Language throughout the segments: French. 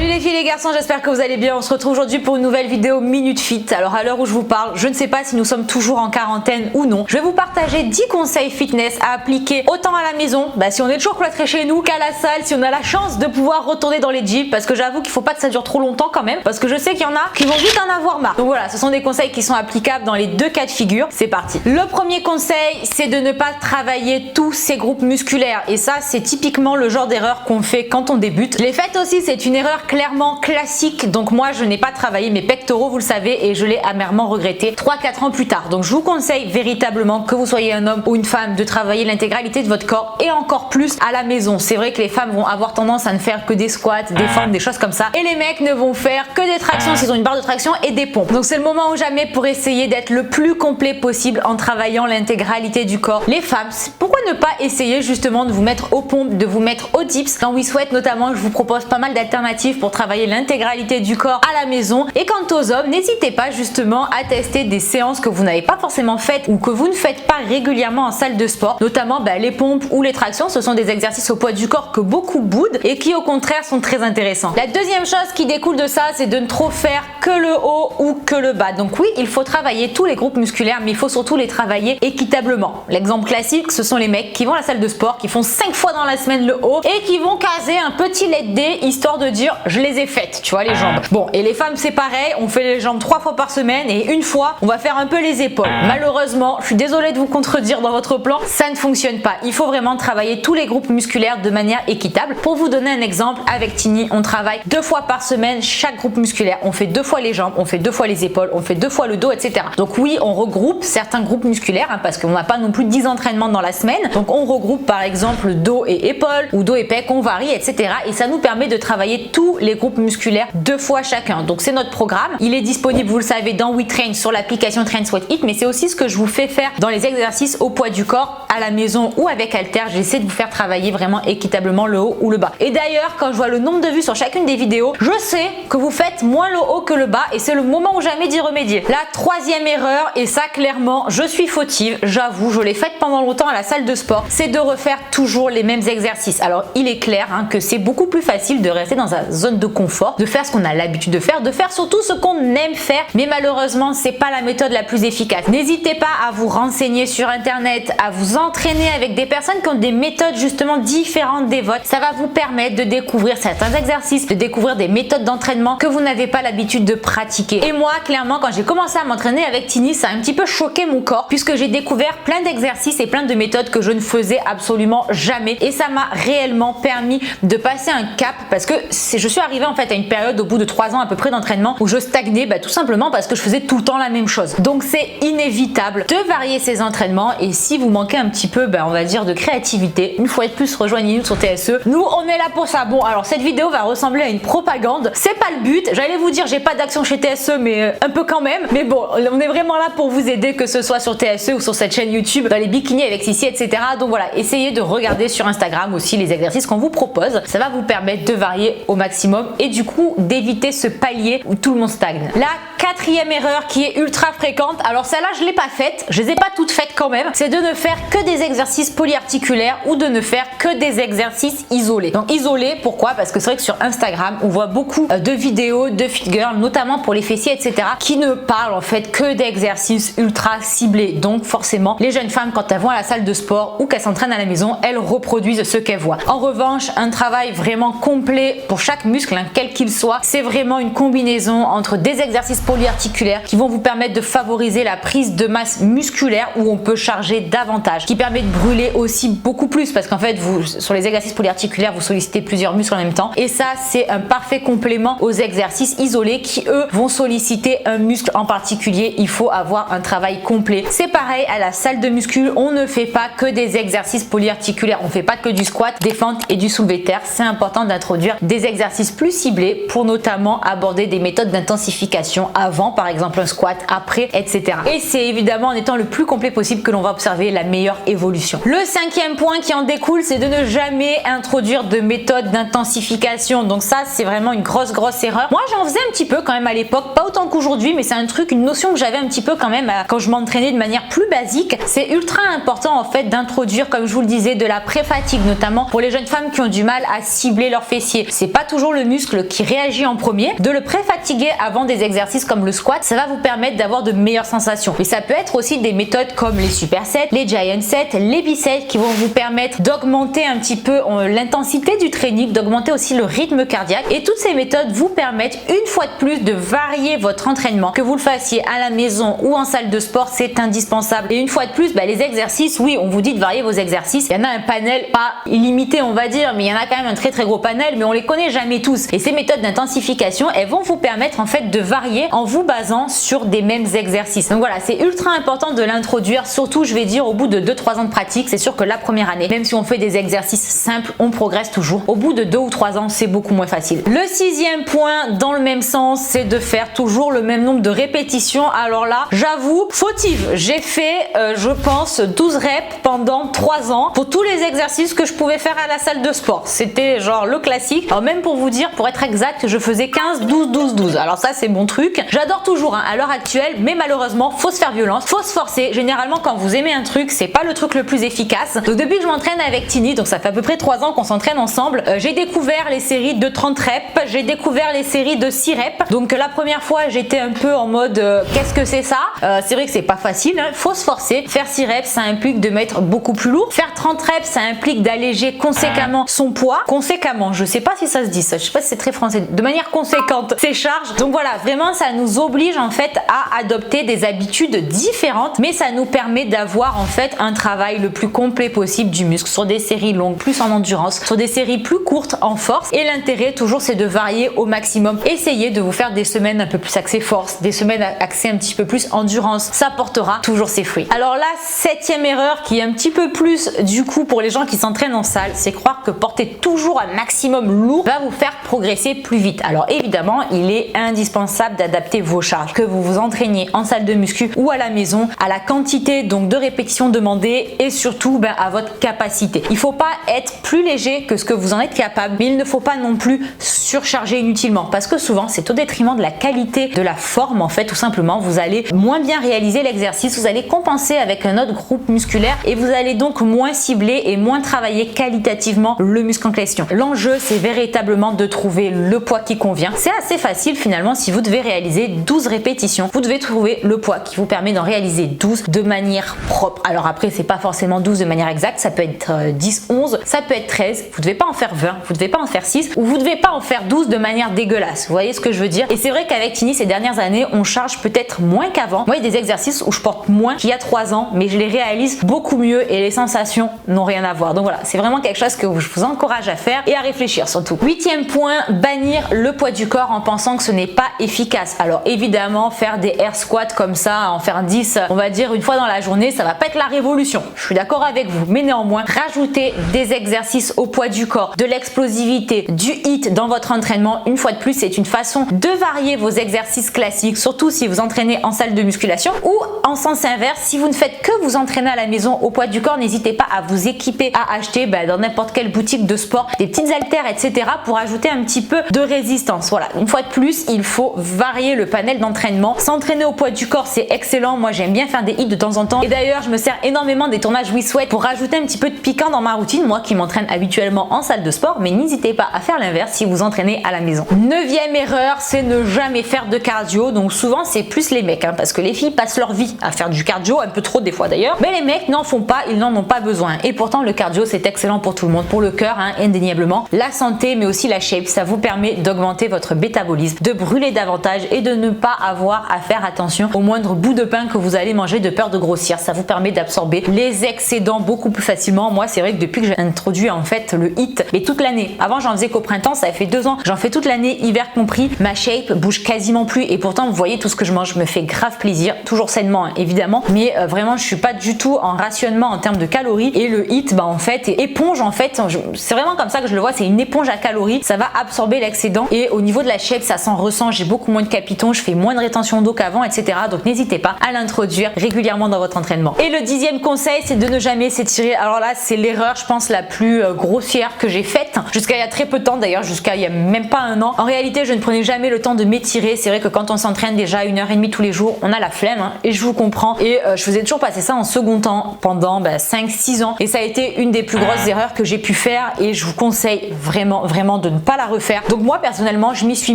Salut les filles et les garçons, j'espère que vous allez bien. On se retrouve aujourd'hui pour une nouvelle vidéo Minute Fit. Alors à l'heure où je vous parle, je ne sais pas si nous sommes toujours en quarantaine ou non. Je vais vous partager 10 conseils fitness à appliquer autant à la maison, si on est toujours cloîtré chez nous, qu'à la salle, si on a la chance de pouvoir retourner dans les gyms, parce que j'avoue qu'il faut pas que ça dure trop longtemps quand même, parce que je sais qu'il y en a qui vont vite en avoir marre. Donc voilà, ce sont des conseils qui sont applicables dans les deux cas de figure. C'est parti. Le premier conseil, c'est de ne pas travailler tous ces groupes musculaires. Et ça, c'est typiquement le genre d'erreur qu'on fait quand on débute. Je l'ai faite aussi, c'est une erreur clairement classique. Donc moi, je n'ai pas travaillé mes pectoraux, vous le savez, et je l'ai amèrement regretté 3-4 ans plus tard. Donc je vous conseille véritablement, que vous soyez un homme ou une femme, de travailler l'intégralité de votre corps et encore plus à la maison. C'est vrai que les femmes vont avoir tendance à ne faire que des squats, des fentes, des choses comme ça. Et les mecs ne vont faire que des tractions s'ils ont une barre de traction et des pompes. Donc c'est le moment ou jamais pour essayer d'être le plus complet possible en travaillant l'intégralité du corps. Les femmes, pourquoi ne pas essayer justement de vous mettre aux pompes, de vous mettre aux dips. Dans WeSweat notamment, je vous propose pas mal d'alternatives pour travailler l'intégralité du corps à la maison. Et quant aux hommes, n'hésitez pas justement à tester des séances que vous n'avez pas forcément faites ou que vous ne faites pas régulièrement en salle de sport, notamment les pompes ou les tractions. Ce sont des exercices au poids du corps que beaucoup boudent et qui au contraire sont très intéressants. La deuxième chose qui découle de ça, c'est de ne trop faire que le haut ou que le bas. Donc oui, il faut travailler tous les groupes musculaires, mais il faut surtout les travailler équitablement. L'exemple classique, ce sont les mecs qui vont à la salle de sport, qui font 5 fois dans la semaine le haut et qui vont caser un petit leg day histoire de dire je les ai faites, tu vois, les jambes. Bon, et les femmes c'est pareil, on fait les jambes 3 fois par semaine et une fois on va faire un peu les épaules. Malheureusement, je suis désolée de vous contredire dans votre plan, ça ne fonctionne pas. Il faut vraiment travailler tous les groupes musculaires de manière équitable. Pour vous donner un exemple, avec Tini, on travaille 2 fois par semaine chaque groupe musculaire. On fait 2 fois les jambes, on fait 2 fois les épaules, on fait 2 fois le dos, etc. Donc oui, on regroupe certains groupes musculaires parce qu'on n'a pas non plus 10 entraînements dans la semaine. Donc on regroupe par exemple dos et épaules ou dos et pec, on varie, etc. Et ça nous permet de travailler tous les groupes musculaires 2 fois chacun. Donc c'est notre programme. Il est disponible, vous le savez, dans WeTrain sur l'application Train Sweat It, mais c'est aussi ce que je vous fais faire dans les exercices au poids du corps à la maison ou avec halter. J'essaie de vous faire travailler vraiment équitablement le haut ou le bas. Et d'ailleurs, quand je vois le nombre de vues sur chacune des vidéos, je sais que vous faites moins le haut que le bas et c'est le moment ou jamais d'y remédier. La troisième erreur, et ça clairement, je suis fautive, j'avoue, je l'ai faite pendant longtemps à la salle de sport, c'est de refaire toujours les mêmes exercices. Alors il est clair que c'est beaucoup plus facile de rester dans sa zone de confort, de faire ce qu'on a l'habitude de faire surtout ce qu'on aime faire, mais malheureusement c'est pas la méthode la plus efficace. N'hésitez pas à vous renseigner sur internet, à vous entraîner avec des personnes qui ont des méthodes justement différentes des vôtres. Ça va vous permettre de découvrir certains exercices, de découvrir des méthodes d'entraînement que vous n'avez pas l'habitude de pratiquer. Et moi clairement, quand j'ai commencé à m'entraîner avec Tini, ça a un petit peu choqué mon corps puisque j'ai découvert plein d'exercices et plein de méthodes que je ne faisais absolument jamais, et ça m'a réellement permis de passer un cap parce que je suis arrivée en fait à une période au bout de 3 ans à peu près d'entraînement où je stagnais tout simplement parce que je faisais tout le temps la même chose. Donc c'est inévitable de varier ses entraînements, et si vous manquez un petit peu on va dire de créativité, une fois de plus rejoignez-nous sur TSE, nous on est là pour ça. Bon, alors cette vidéo va ressembler à une propagande, c'est pas le but, j'allais vous dire j'ai pas d'action chez TSE mais un peu quand même, mais bon, on est vraiment là pour vous aider, que ce soit sur TSE ou sur cette chaîne YouTube, dans les bikinis avec Sissi, etc. Donc voilà, essayez de regarder sur Instagram aussi les exercices qu'on vous propose, ça va vous permettre de varier au maximum et du coup d'éviter ce palier où tout le monde stagne. La quatrième erreur qui est ultra fréquente, alors celle-là je l'ai pas faite, je les ai pas toutes faites quand même, c'est de ne faire que des exercices polyarticulaires ou de ne faire que des exercices isolés. Donc isolés, pourquoi? Parce que c'est vrai que sur Instagram on voit beaucoup de vidéos de fit girls, notamment pour les fessiers, etc., qui ne parlent en fait que d'exercices ultra ciblés. Donc forcément les jeunes femmes, quand elles vont à la salle de sport ou qu'elles s'entraînent à la maison, elles reproduisent ce qu'elles voient. En revanche, un travail vraiment complet pour chaque muscle, quel qu'il soit, c'est vraiment une combinaison entre des exercices polyarticulaires qui vont vous permettre de favoriser la prise de masse musculaire où on peut charger davantage, qui permet de brûler aussi beaucoup plus parce qu'en fait vous, sur les exercices polyarticulaires, vous sollicitez plusieurs muscles en même temps, et ça c'est un parfait complément aux exercices isolés qui eux vont solliciter un muscle en particulier. Il faut avoir un travail complet. C'est pareil à la salle de muscu, on ne fait pas que des exercices polyarticulaires, on fait pas que du squat, des fentes et du soulevé de terre. C'est important d'introduire des exercices plus ciblés pour notamment aborder des méthodes d'intensification avant, par exemple un squat, après, etc. Et c'est évidemment en étant le plus complet possible que l'on va observer la meilleure évolution. Le cinquième point qui en découle, c'est de ne jamais introduire de méthode d'intensification. Donc ça, c'est vraiment une grosse erreur. Moi, j'en faisais un petit peu quand même à l'époque, pas autant qu'aujourd'hui, mais c'est un truc, une notion que j'avais un petit peu quand même quand je m'entraînais de manière plus basique. C'est ultra important en fait d'introduire, comme je vous le disais, de la pré-fatigue, notamment pour les jeunes femmes qui ont du mal à cibler leurs fessiers. C'est pas toujours le muscle qui réagit en premier, de le pré-fatiguer avant des exercices comme le squat, ça va vous permettre d'avoir de meilleures sensations. Mais ça peut être aussi des méthodes comme les supersets, les giant sets, les biceps qui vont vous permettre d'augmenter un petit peu l'intensité du training, d'augmenter aussi le rythme cardiaque. Et toutes ces méthodes vous permettent une fois de plus de varier votre entraînement. Que vous le fassiez à la maison ou en salle de sport, c'est indispensable. Et une fois de plus, les exercices, oui, on vous dit de varier vos exercices. Il y en a un panel pas illimité, on va dire, mais il y en a quand même un très très gros panel, mais on les connaît jamais tous. Et ces méthodes d'intensification, elles vont vous permettre en fait de varier en vous basant sur des mêmes exercices. Donc voilà, c'est ultra important de l'introduire, surtout je vais dire au bout de 2-3 ans de pratique. C'est sûr que la première année, même si on fait des exercices simples, on progresse toujours. Au bout de 2 ou 3 ans, c'est beaucoup moins facile. Le 6e point, dans le même sens, c'est de faire toujours le même nombre de répétitions. Alors là, j'avoue, fautive. J'ai fait, je pense, 12 reps pendant 3 ans pour tous les exercices que je pouvais faire à la salle de sport. C'était genre le classique. Alors même pour vous dire, pour être exact, je faisais 15, 12, 12, 12. Alors ça, c'est mon truc. J'adore toujours à l'heure actuelle, mais malheureusement, faut se faire violence, faut se forcer. Généralement, quand vous aimez un truc, c'est pas le truc le plus efficace. Donc depuis que je m'entraîne avec Tini, donc ça fait à peu près 3 ans qu'on s'entraîne ensemble, j'ai découvert les séries de 30 reps, j'ai découvert les séries de 6 reps. Donc la première fois, j'étais un peu en mode qu'est-ce que c'est ça? C'est vrai que c'est pas facile, hein. Faut se forcer. Faire 6 reps, ça implique de mettre beaucoup plus lourd. Faire 30 reps, ça implique d'alléger conséquemment son poids. Conséquemment, je sais pas si ça se dit ça, je sais pas si c'est très français. De manière conséquente, ses charges. Donc voilà, vraiment, ça nous oblige en fait à adopter des habitudes différentes, mais ça nous permet d'avoir en fait un travail le plus complet possible du muscle sur des séries longues, plus en endurance, sur des séries plus courtes en force. Et l'intérêt toujours, c'est de varier au maximum. Essayez de vous faire des semaines un peu plus axées force, des semaines axées un petit peu plus endurance. Ça portera toujours ses fruits. Alors la 7e erreur qui est un petit peu plus du coup pour les gens qui s'entraînent en salle, c'est croire que porter toujours un maximum lourd va vous faire progresser plus vite. Alors évidemment, il est indispensable d'adapter vos charges, que vous vous entraîniez en salle de muscu ou à la maison, à la quantité donc de répétitions demandées et surtout à votre capacité. Il ne faut pas être plus léger que ce que vous en êtes capable, mais il ne faut pas non plus surcharger inutilement parce que souvent c'est au détriment de la qualité de la forme en fait. Tout simplement, vous allez moins bien réaliser l'exercice, vous allez compenser avec un autre groupe musculaire et vous allez donc moins cibler et moins travailler qualitativement le muscle en question. L'enjeu, c'est véritablement de trouver le poids qui convient. C'est assez facile finalement. Si vous devez réaliser 12 répétitions, vous devez trouver le poids qui vous permet d'en réaliser 12 de manière propre. Alors après, c'est pas forcément 12 de manière exacte, ça peut être 10, 11, ça peut être 13, vous devez pas en faire 20, vous devez pas en faire 6 ou vous devez pas en faire 12 de manière dégueulasse. Vous voyez ce que je veux dire? Et c'est vrai qu'avec Tini, ces dernières années, on charge peut-être moins qu'avant. Moi, il y a des exercices où je porte moins qu'il y a 3 ans, mais je les réalise beaucoup mieux et les sensations n'ont rien à voir. Donc voilà, c'est vraiment quelque chose que je vous encourage à faire et à réfléchir surtout. 8e point, bannir le poids du corps en pensant que ce n'est pas efficace. Alors évidemment, faire des air squats comme ça, en faire 10, on va dire une fois dans la journée, ça va pas être la révolution. Je suis d'accord avec vous, mais néanmoins, rajouter des exercices au poids du corps, de l'explosivité, du HIIT dans votre entraînement, une fois de plus, c'est une façon de varier vos exercices classiques, surtout si vous entraînez en salle de musculation ou en sens inverse, si vous ne faites que vous entraîner à la maison au poids du corps, n'hésitez pas à vous équiper, à acheter dans n'importe quelle boutique de sport des petites haltères, etc. pour ajouter un petit peu de résistance. Voilà, une fois de plus, il faut varier le panel d'entraînement. S'entraîner au poids du corps, c'est excellent. Moi, j'aime bien faire des hits de temps en temps. Et d'ailleurs, je me sers énormément des tournages We Sweat pour rajouter un petit peu de piquant dans ma routine, moi qui m'entraîne habituellement en salle de sport, mais n'hésitez pas à faire l'inverse si vous entraînez à la maison. 9e erreur, c'est ne jamais faire de cardio. Donc souvent, c'est plus les mecs, parce que les filles passent leur vie à faire du cardio, un peu trop des fois d'ailleurs, mais les mecs n'en font pas, ils n'en ont pas besoin. Et pourtant, le cardio, c'est excellent pour tout le monde, pour le cœur, indéniablement, la santé, mais aussi la shape. Ça vous permet d'augmenter votre métabolisme, de brûler davantage et de ne pas avoir à faire attention au moindre bout de pain que vous allez manger de peur de grossir. Ça vous permet d'absorber les excédents beaucoup plus facilement. Moi, c'est vrai que depuis que j'ai introduit en fait le HIIT, mais toute l'année, avant j'en faisais qu'au printemps, ça fait 2 ans, j'en fais toute l'année, hiver compris, ma shape bouge quasiment plus et pourtant vous voyez tout ce que je mange me fait grave plaisir, toujours sainement évidemment, mais vraiment je suis pas du tout en rationnement en termes de calories et le HIIT en fait éponge en fait, c'est vraiment comme ça que je le vois, c'est une éponge à calories, ça va absorber l'excédent et au niveau de la shape ça s'en ressent, j'ai beaucoup moins de capitons, je fais moins de rétention d'eau qu'avant, etc. Donc n'hésitez pas à l'introduire régulièrement dans votre entraînement. Et le 10e conseil, c'est de ne jamais s'étirer. Alors là, c'est l'erreur, je pense, la plus grossière que j'ai faite jusqu'à il y a très peu de temps, d'ailleurs jusqu'à il y a même pas un an. En réalité, je ne prenais jamais le temps de m'étirer. C'est vrai que quand on s'entraîne déjà 1h30 tous les jours, on a la flemme hein, et je vous comprends. Et je faisais toujours passer ça en second temps pendant 5-6 ans et ça a été une des plus grosses erreurs que j'ai pu faire et je vous conseille vraiment de ne pas la refaire. Donc moi personnellement, je m'y suis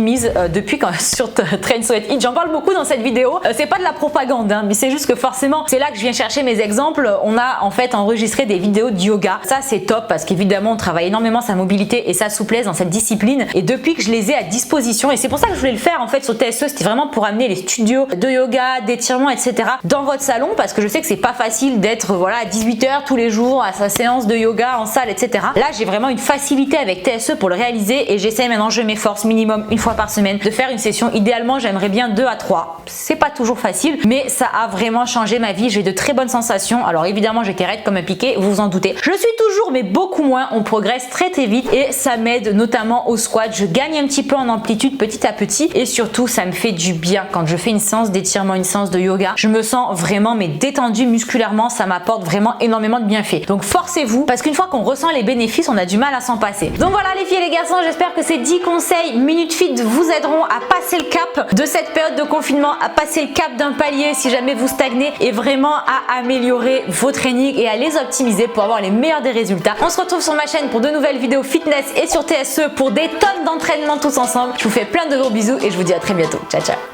mise depuis quand sur Train So Eat. J'en parle beaucoup dans cette vidéo. C'est pas de la propagande, hein, mais c'est juste que forcément, c'est là que je viens chercher mes exemples. On a en fait enregistré des vidéos de yoga. Ça c'est top parce qu'évidemment, on travaille énormément sa mobilité et sa souplesse dans cette discipline. Et depuis que je les ai à disposition, et c'est pour ça que je voulais le faire en fait sur TSE, c'était vraiment pour amener les studios de yoga, d'étirement, etc. dans votre salon parce que je sais que c'est pas facile d'être voilà à 18h tous les jours à sa séance de yoga en salle, etc. Là, j'ai vraiment une facilité avec TSE pour le réaliser et j'essaie maintenant, je m'efforce minimum une fois par semaine de faire une session. Idéalement, j'aimerais bien 2 à 3. C'est pas toujours facile, mais ça a vraiment changé ma vie. J'ai de très bonnes sensations. Alors évidemment, j'étais raide comme un piqué, vous vous en doutez. Je suis toujours, mais beaucoup moins. On progresse très vite et ça m'aide notamment au squat. Je gagne un petit peu en amplitude petit à petit et surtout, ça me fait du bien quand je fais une séance d'étirement, une séance de yoga. Je me sens vraiment mais détendue musculairement. Ça m'apporte vraiment énormément de bienfaits. Donc forcez-vous parce qu'une fois qu'on ressent les bénéfices, on a du mal à s'en passer. Donc voilà les filles et les garçons, j'espère que ces 10 conseils Minute Fit vous aideront à passer le cap de cette période de confinement, à passer le cap d'un palier si jamais vous stagnez et vraiment à améliorer vos trainings et à les optimiser pour avoir les meilleurs des résultats. On se retrouve sur ma chaîne pour de nouvelles vidéos fitness et sur TSE pour des tonnes d'entraînement tous ensemble. Je vous fais plein de gros bisous et je vous dis à très bientôt. Ciao ciao.